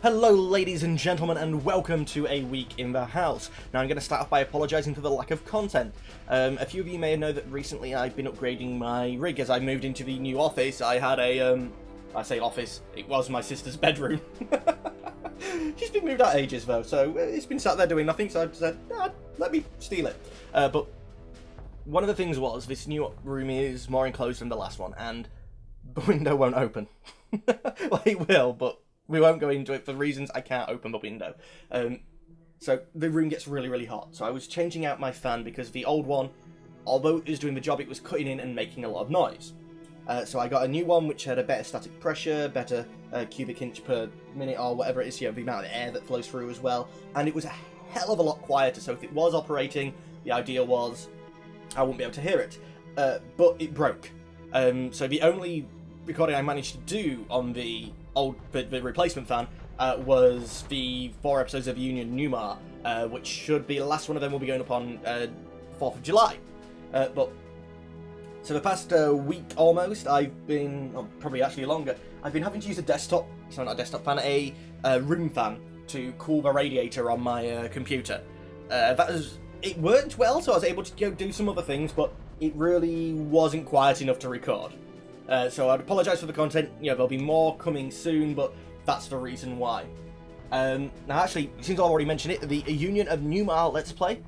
Hello ladies and gentlemen, and welcome to a week in the house. Now I'm going to start off by apologising for the lack of content. A few of you may know that recently I've been upgrading my rig as I moved into the new office. I had a, I say office, it was my sister's bedroom. She's been moved out ages though, so it's been sat there doing nothing, so I said, nah, let me steal it. But one of the things was, this new room is more enclosed than the last one, and the window won't open. Well, it will, but we won't go into it for reasons I can't open the window. So the room gets really, really hot. So I was changing out my fan because the old one, although it was doing the job, it was cutting in and making a lot of noise. So I got a new one which had a better static pressure, better cubic inch per minute or whatever it is, the amount of air that flows through as well. And it was a hell of a lot quieter, so if it was operating, the idea was I wouldn't be able to hear it. But it broke. So the only recording I managed to do on the the replacement fan was the 4 episodes of Union Numar, which should be the last one of them will be going up on 4th of July. But so the past week almost, I've been, probably actually longer, I've been having to use a desktop, sorry not a desktop fan, a room fan to cool the radiator on my computer. It worked well, so I was able to go do some other things, but it really wasn't quiet enough to record. So I'd apologise for the content, there'll be more coming soon, but that's the reason why. Now actually, since I already mentioned it, the Union of Numar Let's Play,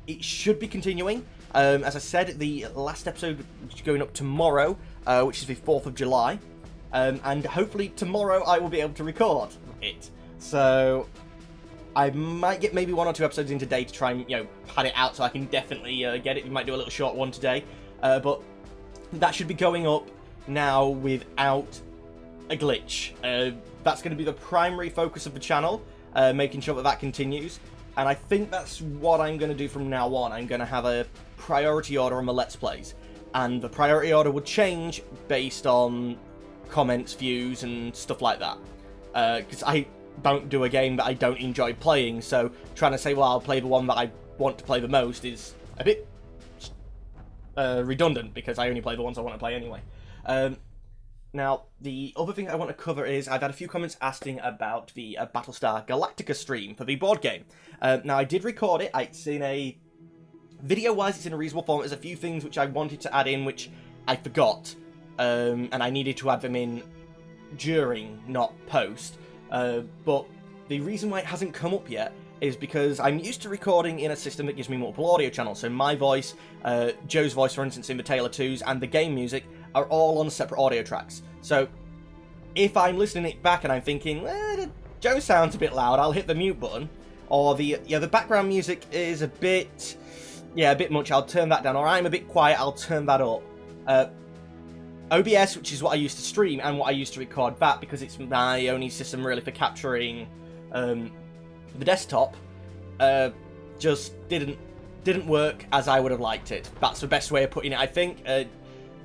it should be continuing. As I said, the last episode is going up tomorrow, which is the 4th of July, and hopefully tomorrow I will be able to record it. So I might get maybe 1 or 2 episodes in today to try and, pad it out so I can definitely get it. We might do a little short one today, but that should be going up now without a glitch. That's going to be the primary focus of the channel, making sure that that continues. And I think that's what I'm going to do from now on. I'm going to have a priority order on the Let's Plays. And the priority order would change based on comments, views, and stuff like that. Because I don't do a game that I don't enjoy playing, so trying to say, well, I'll play the one that I want to play the most is a bit redundant, because I only play the ones I want to play anyway. Now, the other thing I want to cover is I've had a few comments asking about the Battlestar Galactica stream for the board game. Now, I did record it. It's in a... Video-wise, it's in a reasonable form. There's a few things which I wanted to add in, which I forgot. And I needed to add them in during, not post. But the reason why it hasn't come up yet is because I'm used to recording in a system that gives me multiple audio channels. So my voice, Joe's voice, for instance, in the Tale of Twos, and the game music are all on separate audio tracks. So if I'm listening it back and I'm thinking, Joe sounds a bit loud, I'll hit the mute button. Or the background music is a bit much, I'll turn that down. Or I'm a bit quiet, I'll turn that up. OBS, which is what I used to stream and what I used to record that, because it's my only system really for capturing the desktop, just didn't work as I would have liked it. That's the best way of putting it, I think.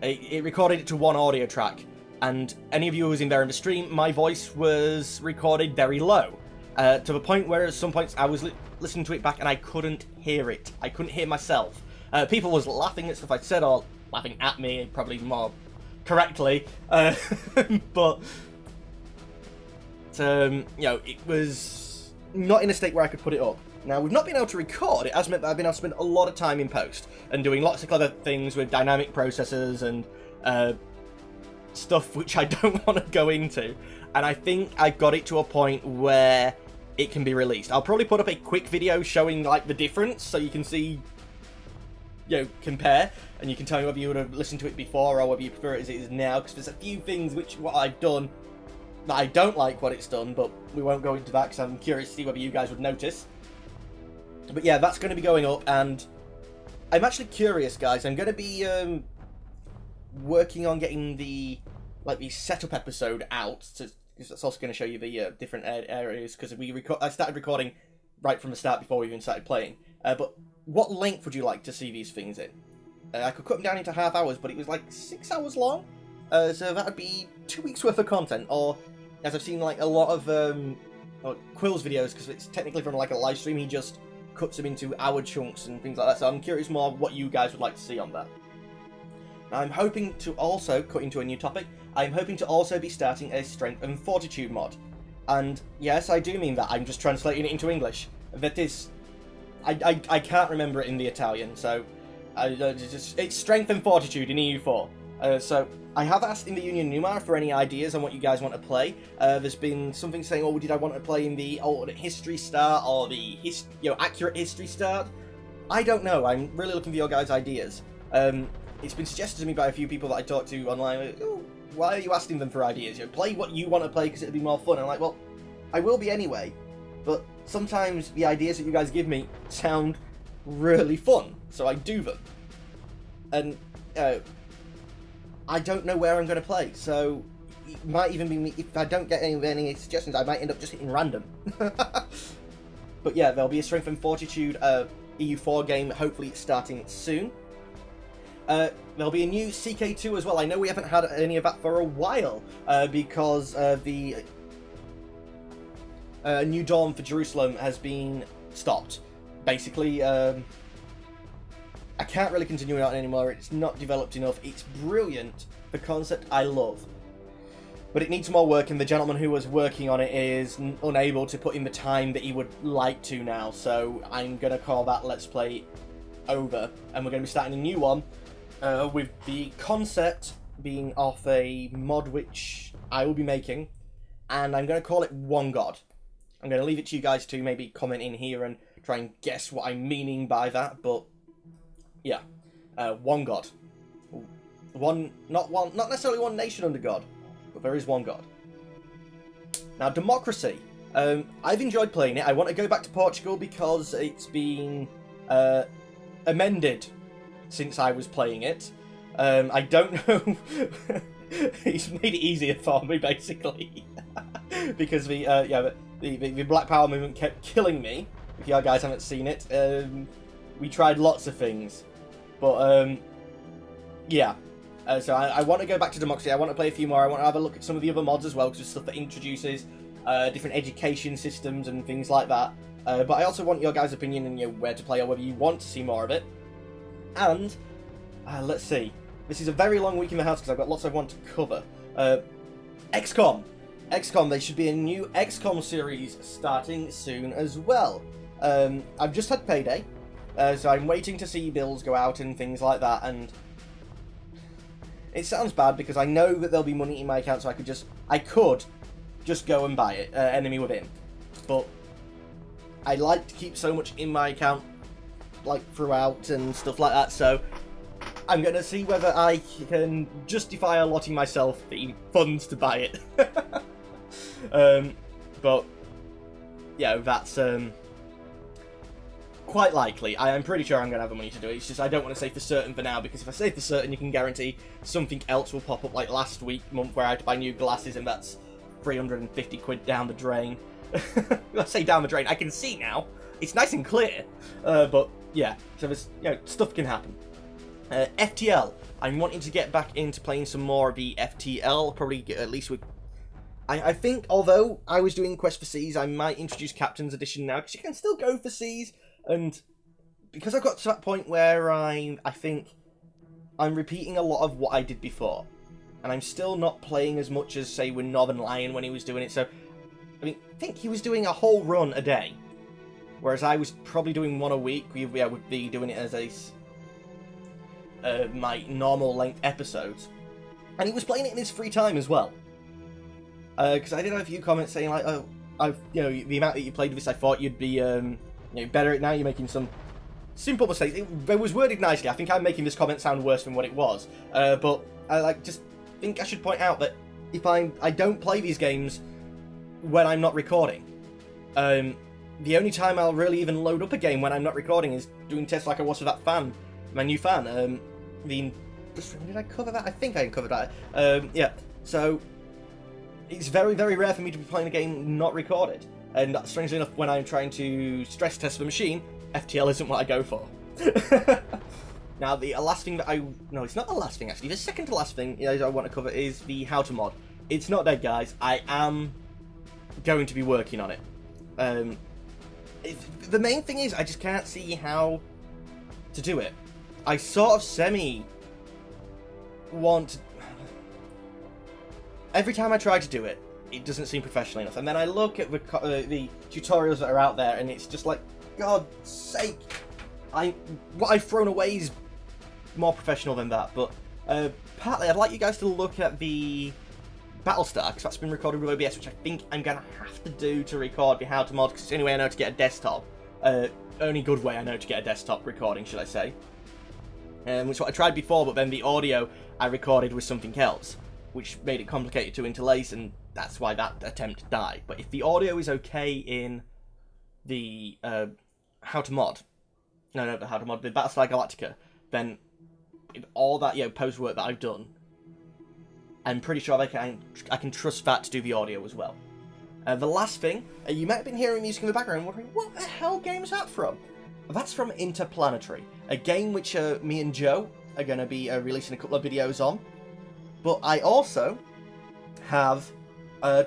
It recorded it to one audio track, and any of you who was in there in the stream, my voice was recorded very low, to the point where at some points I was listening to it back and I couldn't hear it. I couldn't hear myself. People was laughing at stuff I said, or laughing at me, probably more correctly, but it was not in a state where I could put it up. Now, we've not been able to record. It has meant that I've been able to spend a lot of time in post and doing lots of clever things with dynamic processors and stuff which I don't want to go into. And I think I got it to a point where it can be released. I'll probably put up a quick video showing like the difference so you can see, compare, and you can tell me whether you would have listened to it before or whether you prefer it as it is now, because there's a few things what I've done that I don't like what it's done, but we won't go into that because I'm curious to see whether you guys would notice. But yeah, that's going to be going up, and I'm actually curious, guys. I'm going to be working on getting the setup episode out, because that's also going to show you the different areas, because I started recording right from the start before we even started playing. But what length would you like to see these things in? I could cut them down into half hours, but it was like 6 hours long. So that would be 2 weeks worth of content, or as I've seen like a lot of Quill's videos, because it's technically from like a live stream, he just cuts them into hour chunks and things like that. So I'm curious more what you guys would like to see on that. I'm hoping to also, cut into a new topic, I'm hoping to also be starting a Strength and Fortitude mod. And yes, I do mean that, I'm just translating it into English. That is... I can't remember it in the Italian, so... it's Strength and Fortitude in EU4. So, I have asked in the Union Numar for any ideas on what you guys want to play. There's been something saying, oh, did I want to play in the alternate history start, or the accurate history start? I don't know, I'm really looking for your guys' ideas. It's been suggested to me by a few people that I talked to online, oh, why are you asking them for ideas? You know, play what you want to play because it'll be more fun. I'm like, well, I will be anyway, but sometimes the ideas that you guys give me sound really fun, so I do them. And, I don't know where I'm going to play, so it might even be me, if I don't get any suggestions, I might end up just hitting random. But yeah, there'll be a Strength and Fortitude EU4 game, hopefully starting soon. There'll be a new CK2 as well. I know we haven't had any of that for a while, because the New Dawn for Jerusalem has been stopped. Basically, I can't really continue it on anymore. It's not developed enough. It's brilliant. The concept I love. But it needs more work, and the gentleman who was working on it is unable to put in the time that he would like to now. So I'm going to call that Let's Play over. And we're going to be starting a new one, with the concept being off a mod which I will be making. And I'm going to call it One God. I'm going to leave it to you guys to maybe comment in here and try and guess what I'm meaning by that. But yeah, One God. Not necessarily one nation under God, but there is one God. Now, democracy. I've enjoyed playing it. I want to go back to Portugal because it's been amended since I was playing it. I don't know. He's made it easier for me, basically, because the Black Power movement kept killing me. If you guys haven't seen it, we tried lots of things, but yeah. So I want to go back to democracy. I want to play a few more. I want to have a look at some of the other mods as well, because there's stuff that introduces different education systems and things like that. But I also want your guys' opinion and where to play, or whether you want to see more of it. And let's see. This is a very long week in the house because I've got lots I want to cover. XCOM. XCOM. There should be a new XCOM series starting soon as well. I've just had payday, so I'm waiting to see bills go out and things like that. And it sounds bad because I know that there'll be money in my account, so I could just go and buy it, Enemy Within. But I like to keep so much in my account, like, throughout and stuff like that, so I'm going to see whether I can justify allotting myself the funds to buy it. But yeah, that's quite likely. I'm pretty sure I'm going to have the money to do it. It's just I don't want to say for certain for now, because if I say for certain, you can guarantee something else will pop up, like last month where I had to buy new glasses, and that's 350 quid down the drain. I say down the drain, I can see now. It's nice and clear. But yeah, so there's, stuff can happen. FTL. I'm wanting to get back into playing some more of the FTL, probably at least with... I think, although I was doing Quest for Seas, I might introduce Captain's Edition now, because you can still go for Seas, and because I've got to that point where I think I'm repeating a lot of what I did before, and I'm still not playing as much as, say, with Northern Lion when he was doing it, so, I think he was doing a whole run a day, whereas I was probably doing one a week. We would be doing it as my normal length episodes, and he was playing it in his free time as well. Because I did have a few comments saying like, oh, the amount that you played this, I thought you'd be better at now. You're making some simple mistakes. It was worded nicely. I think I'm making this comment sound worse than what it was. But I just think I should point out that if I don't play these games when I'm not recording. The only time I'll really even load up a game when I'm not recording is doing tests like I was with that fan, my new fan. Did I cover that? I think I covered that. Yeah. So it's very, very rare for me to be playing a game not recorded. And strangely enough, when I'm trying to stress test the machine, FTL isn't what I go for. Now, the last thing that no, it's not the last thing, actually. The second to last thing I want to cover is the how to mod. It's not dead, guys. I am going to be working on it. The main thing is, I just can't see how to do it. I sort of want... Every time I try to do it, it doesn't seem professional enough. And then I look at the tutorials that are out there, and it's just like, God's sake, what I've thrown away is more professional than that. But partly, I'd like you guys to look at the Battlestar, because that's been recorded with OBS, which I think I'm going to have to do to record the How to Mod, because it's the only way I know to get a desktop. Only good way I know to get a desktop recording, should I say. Which is what I tried before, but then the audio I recorded was something else, which made it complicated to interlace, and that's why that attempt died. But if the audio is okay in the How to Mod, the Battlestar Galactica, then all that post work that I've done, I'm pretty sure I can trust that to do the audio as well. The last thing, you might have been hearing music in the background, wondering what the hell game is that from? That's from Interplanetary, a game which me and Joe are going to be releasing a couple of videos on. But I also have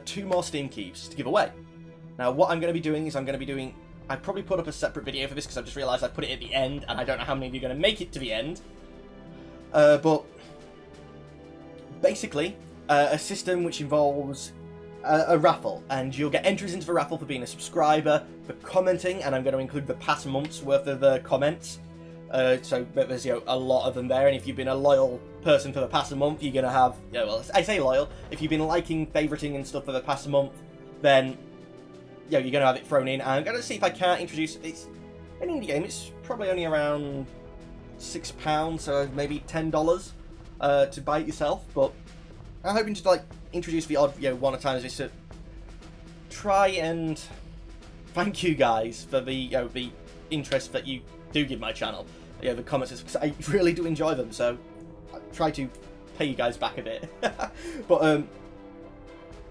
2 more Steam keys to give away. Now, what I'm going to be doing is I've probably put up a separate video for this because I've just realised I put it at the end, and I don't know how many of you are going to make it to the end. But basically, a system which involves a raffle, and you'll get entries into the raffle for being a subscriber, for commenting, and I'm going to include the past month's worth of comments. So there's a lot of them there, and if you've been a loyal person for the past month, you're going to have, well, I say loyal, if you've been liking, favoriting and stuff for the past month, then you're going to have it thrown in. And I'm going to see if I can't introduce, it's an indie game, it's probably only around £6, so maybe $10 to buy it yourself, but I'm hoping to introduce the odd one at a time just to try and thank you guys for the interest that you do give my channel, the comments, because I really do enjoy them, so I try to pay you guys back a bit. But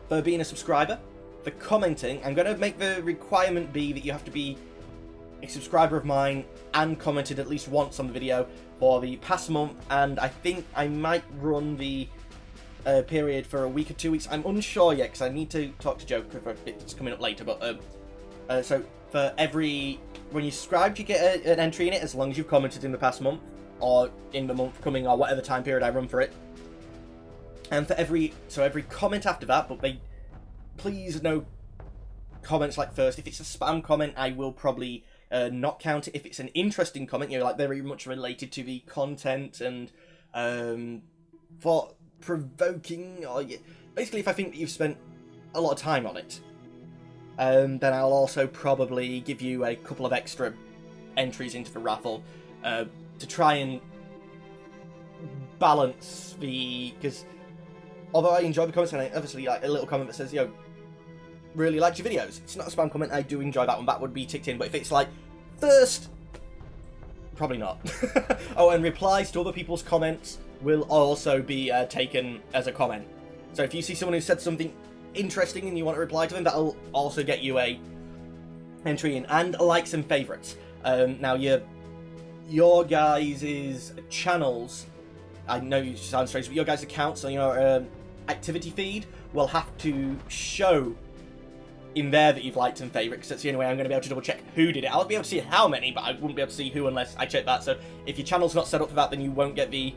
for being a subscriber, for commenting, I'm going to make the requirement be that you have to be a subscriber of mine and commented at least once on the video for the past month, and I think I might run the period for a week or 2 weeks. I'm unsure yet because I need to talk to Joe because it's coming up later, but so for when you subscribe, you get an entry in it as long as you've commented in the past month or in the month coming or whatever time period I run for it. And for every comment after that, but please no comments first. If it's a spam comment, I will probably not count it. If it's an interesting comment, very much related to the content and for provoking, or basically if I think that you've spent a lot of time on it, then I'll also probably give you a couple of extra entries into the raffle to try and balance because although I enjoy the comments, and I obviously a little comment that says, really liked your videos, it's not a spam comment, I do enjoy that one, that would be ticked in. But if it's first, probably not. Oh, and replies to other people's comments will also be taken as a comment. So if you see someone who said something interesting and you want to reply to them, that'll also get you a entry in. And likes and favourites. Now your guys' channels, I know you sound strange, but your guys' accounts on your activity feed will have to show in there that you've liked and favourite, because that's the only way I'm going to be able to double check who did it. I'll be able to see how many, but I wouldn't be able to see who unless I check that. So if your channel's not set up for that, then you won't get the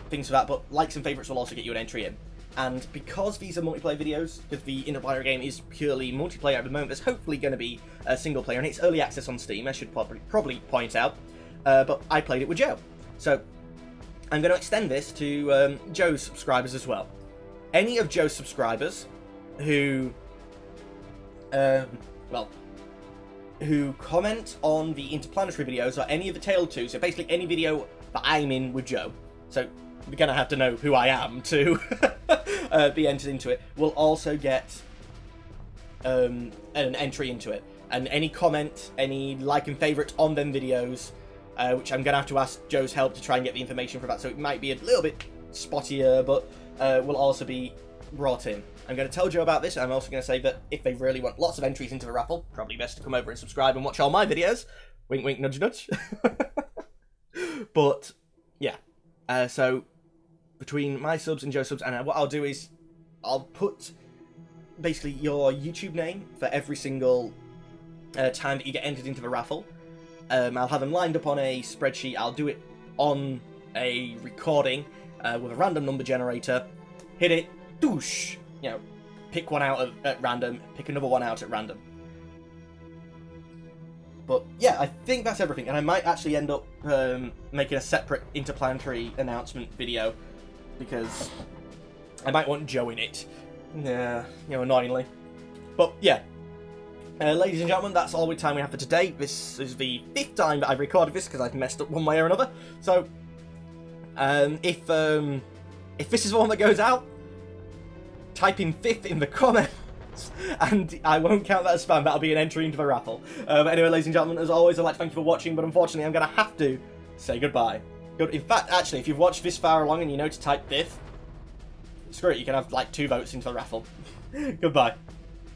things for that, but likes and favourites will also get you an entry in. And because these are multiplayer videos, because the Interplayer game is purely multiplayer at the moment, there's hopefully going to be a single player, and it's early access on Steam, I should probably point out, but I played it with Joe. So I'm going to extend this to Joe's subscribers as well. Any of Joe's subscribers who who comment on the Interplanetary videos or any of the Tale 2, so basically any video that I'm in with Joe, so we're going to have to know who I am to be entered into it, will also get an entry into it. And any comment, any like and favourite on them videos, which I'm going to have to ask Joe's help to try and get the information for that, so it might be a little bit spottier, but will also be brought in. I'm going to tell Joe about this, and I'm also going to say that if they really want lots of entries into the raffle, probably best to come over and subscribe and watch all my videos. Wink, wink, nudge, nudge. But, yeah. So, between my subs and Joe's subs, and what I'll do is, I'll put basically your YouTube name for every single time that you get entered into the raffle. I'll have them lined up on a spreadsheet. I'll do it on a recording, with a random number generator. Hit it, doosh, you know, pick one out at random, pick another one out at random. But yeah, I think that's everything, and I might actually end up making a separate interplanetary announcement video, because I might want Joe in it. Yeah, you know, annoyingly. But yeah, ladies and gentlemen, that's all the time we have for today. This is the 5th time that I've recorded this, because I've messed up one way or another. So, if this is the one that goes out, type in 5th in the comments. And I won't count that as spam, that'll be an entry into the raffle. But anyway, ladies and gentlemen, as always, I'd like to thank you for watching, but unfortunately I'm going to have to say goodbye. In fact, actually, if you've watched this far along and you know to type 5th, screw it, you can have like 2 votes into the raffle. Goodbye.